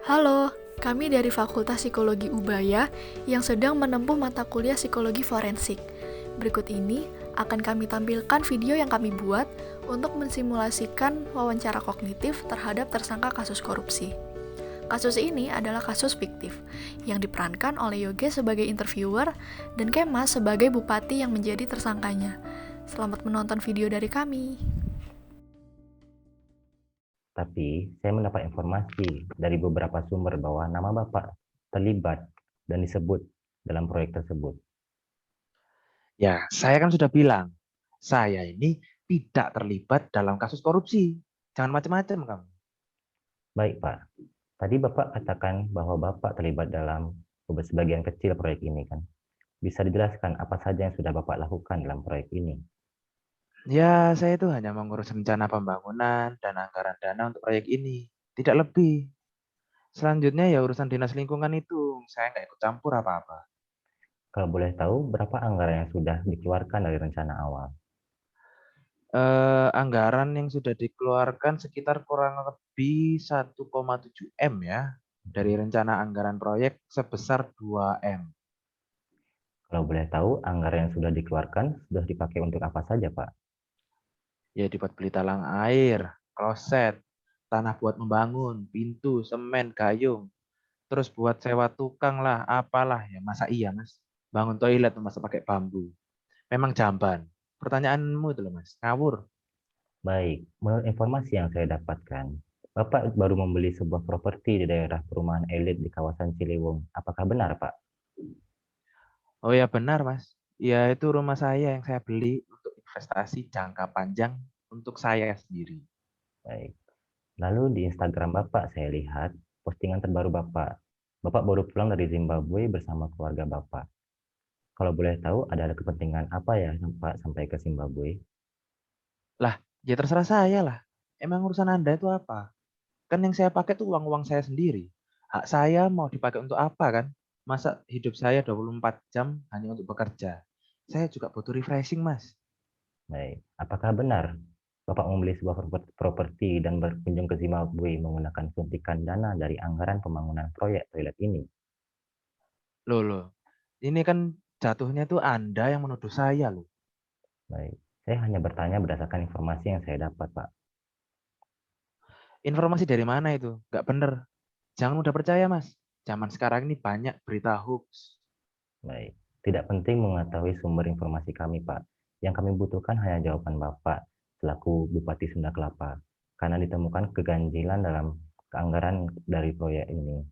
Halo, kami dari Fakultas Psikologi Ubaya yang sedang menempuh mata kuliah psikologi forensik. Berikut ini akan kami tampilkan video yang kami buat untuk mensimulasikan wawancara kognitif terhadap tersangka kasus korupsi. Kasus ini adalah kasus fiktif yang diperankan oleh Yoge sebagai interviewer dan Kemas sebagai bupati yang menjadi tersangkanya. Selamat menonton video dari kami. Tapi saya mendapat informasi dari beberapa sumber bahwa nama Bapak terlibat dan disebut dalam proyek tersebut. Ya, saya kan sudah bilang, saya ini tidak terlibat dalam kasus korupsi. Jangan macam-macam kamu. Baik, Pak. Tadi Bapak katakan bahwa Bapak terlibat dalam sebagian kecil proyek ini, kan? Bisa dijelaskan apa saja yang sudah Bapak lakukan dalam proyek ini? Ya, saya itu hanya mengurus rencana pembangunan dan anggaran dana untuk proyek ini. Tidak lebih. Selanjutnya ya urusan dinas lingkungan itu. Saya nggak ikut campur apa-apa. Kalau boleh tahu, berapa anggaran yang sudah dikeluarkan dari rencana awal? Anggaran yang sudah dikeluarkan sekitar kurang lebih 1,7 M ya. Dari rencana anggaran proyek sebesar 2 M. Kalau boleh tahu, anggaran yang sudah dikeluarkan sudah dipakai untuk apa saja, Pak? Ya dibuat beli talang air, kloset, tanah buat membangun, pintu, semen, gayung. Terus buat sewa tukang lah, apalah ya. Masa iya mas? Bangun toilet masa pakai bambu. Memang jamban. Pertanyaanmu itu loh mas, ngawur. Baik, menurut informasi yang saya dapatkan, Bapak baru membeli sebuah properti di daerah perumahan elit di kawasan Ciliwung. Apakah benar, Pak? Oh ya benar mas. Ya itu rumah saya yang saya beli untuk investasi jangka panjang untuk saya sendiri. Baik. Lalu di Instagram Bapak saya lihat postingan terbaru Bapak. Bapak baru pulang dari Zimbabwe bersama keluarga Bapak. Kalau boleh tahu, ada kepentingan apa ya Pak sampai ke Zimbabwe? Lah, ya terserah saya lah. Emang urusan Anda itu apa? Kan yang saya pakai tuh uang-uang saya sendiri. Hak saya mau dipakai untuk apa kan? Masa hidup saya 24 jam hanya untuk bekerja? Saya juga butuh refreshing, Mas. Baik. Apakah benar Bapak membeli sebuah properti dan berkunjung ke Zimbabwe menggunakan suntikan dana dari anggaran pembangunan proyek toilet ini? Loh. Ini kan jatuhnya tuh Anda yang menuduh saya loh. Baik. Saya hanya bertanya berdasarkan informasi yang saya dapat, Pak. Informasi dari mana itu? Nggak bener. Jangan mudah percaya, Mas. Zaman sekarang ini banyak berita hoax. Baik. Tidak penting mengetahui sumber informasi kami, Pak. Yang kami butuhkan hanya jawaban Bapak selaku Bupati Sunda Kelapa, karena ditemukan keganjilan dalam keanggaran dari proyek ini.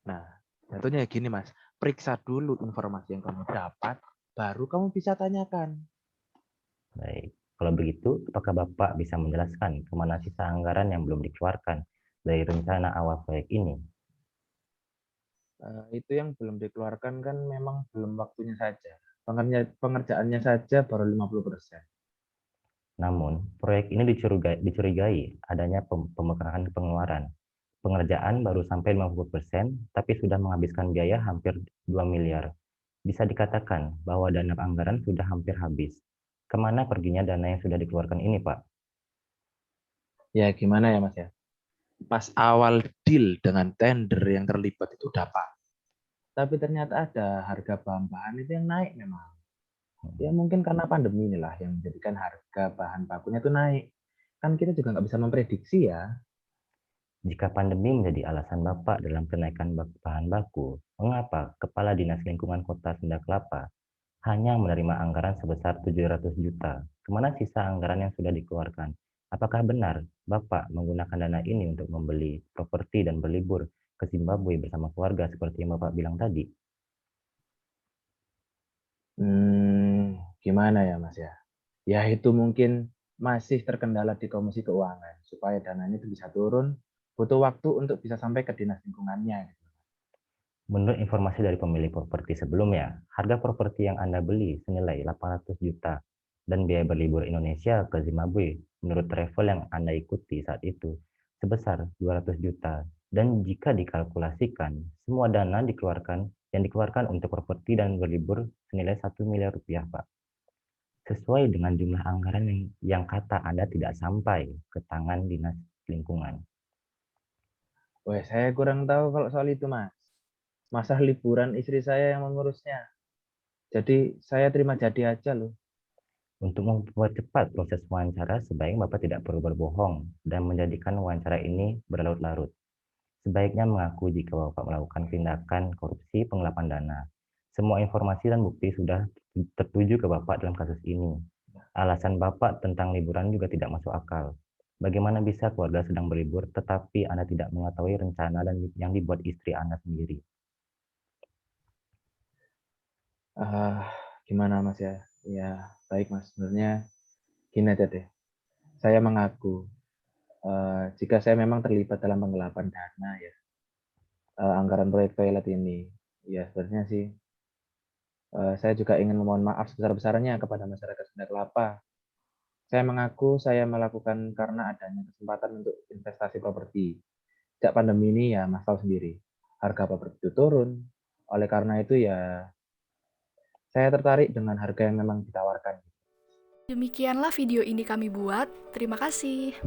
Nah, jatuhnya gini, Mas. Periksa dulu informasi yang kamu dapat, baru kamu bisa tanyakan. Baik. Kalau begitu, apakah Bapak bisa menjelaskan kemana sisa anggaran yang belum dikeluarkan dari rencana awal proyek ini? Itu yang belum dikeluarkan kan memang belum waktunya saja. Pengerjaannya saja baru 50%. Namun, proyek ini dicurigai adanya pembengkakan pengeluaran. Pengerjaan baru sampai 50%, tapi sudah menghabiskan biaya hampir 2 miliar. Bisa dikatakan bahwa dana anggaran sudah hampir habis. Kemana perginya dana yang sudah dikeluarkan ini, Pak? Ya gimana ya Mas ya? Pas awal deal dengan tender yang terlibat itu dapat. Tapi ternyata ada harga bahan-bahan itu yang naik memang. Ya mungkin karena pandemi inilah yang menjadikan harga bahan bakunya itu naik. Kan kita juga nggak bisa memprediksi ya. Jika pandemi menjadi alasan Bapak dalam kenaikan bahan baku, mengapa Kepala Dinas Lingkungan Kota Sunda Kelapa hanya menerima anggaran sebesar 700 juta? Kemana sisa anggaran yang sudah dikeluarkan? Apakah benar Bapak menggunakan dana ini untuk membeli properti dan berlibur ke Zimbabwe bersama keluarga seperti yang Bapak bilang tadi? Gimana ya Mas ya? Ya itu mungkin masih terkendala di Komisi Keuangan. Supaya dananya itu bisa turun, butuh waktu untuk bisa sampai ke dinas lingkungannya. Gitu. Menurut informasi dari pemilik properti sebelumnya, harga properti yang Anda beli senilai 800 juta dan biaya berlibur Indonesia ke Zimbabwe menurut travel yang Anda ikuti saat itu sebesar 200 juta. Dan jika dikalkulasikan, semua dana yang dikeluarkan untuk properti dan berlibur senilai 1 miliar rupiah, Pak. Sesuai dengan jumlah anggaran yang kata Anda tidak sampai ke tangan Dinas Lingkungan. Wah, saya kurang tahu kalau soal itu, Mas. Masa liburan istri saya yang mengurusnya. Jadi saya terima jadi aja loh. Untuk mempercepat proses wawancara, sebaiknya Bapak tidak perlu berbohong dan menjadikan wawancara ini berlarut-larut. Sebaiknya mengaku jika Bapak melakukan tindakan korupsi penggelapan dana. Semua informasi dan bukti sudah tertuju ke Bapak dalam kasus ini. Alasan Bapak tentang liburan juga tidak masuk akal. Bagaimana bisa keluarga sedang berlibur tetapi Anda tidak mengetahui rencana dan yang dibuat istri Anda sendiri? Ah, gimana Mas ya? Ya, baik Mas. Sebenarnya gini aja deh. Saya mengaku jika saya memang terlibat dalam penggelapan dana ya, anggaran proyek toilet ini. Ya, sebenarnya sih saya juga ingin memohon maaf sebesar-besarnya kepada masyarakat Sunda Kelapa. Saya mengaku saya melakukan karena adanya kesempatan untuk investasi properti. Sejak pandemi ini ya Mas tahu sendiri, harga properti itu turun. Oleh karena itu ya saya tertarik dengan harga yang memang ditawarkan. Demikianlah video ini kami buat. Terima kasih.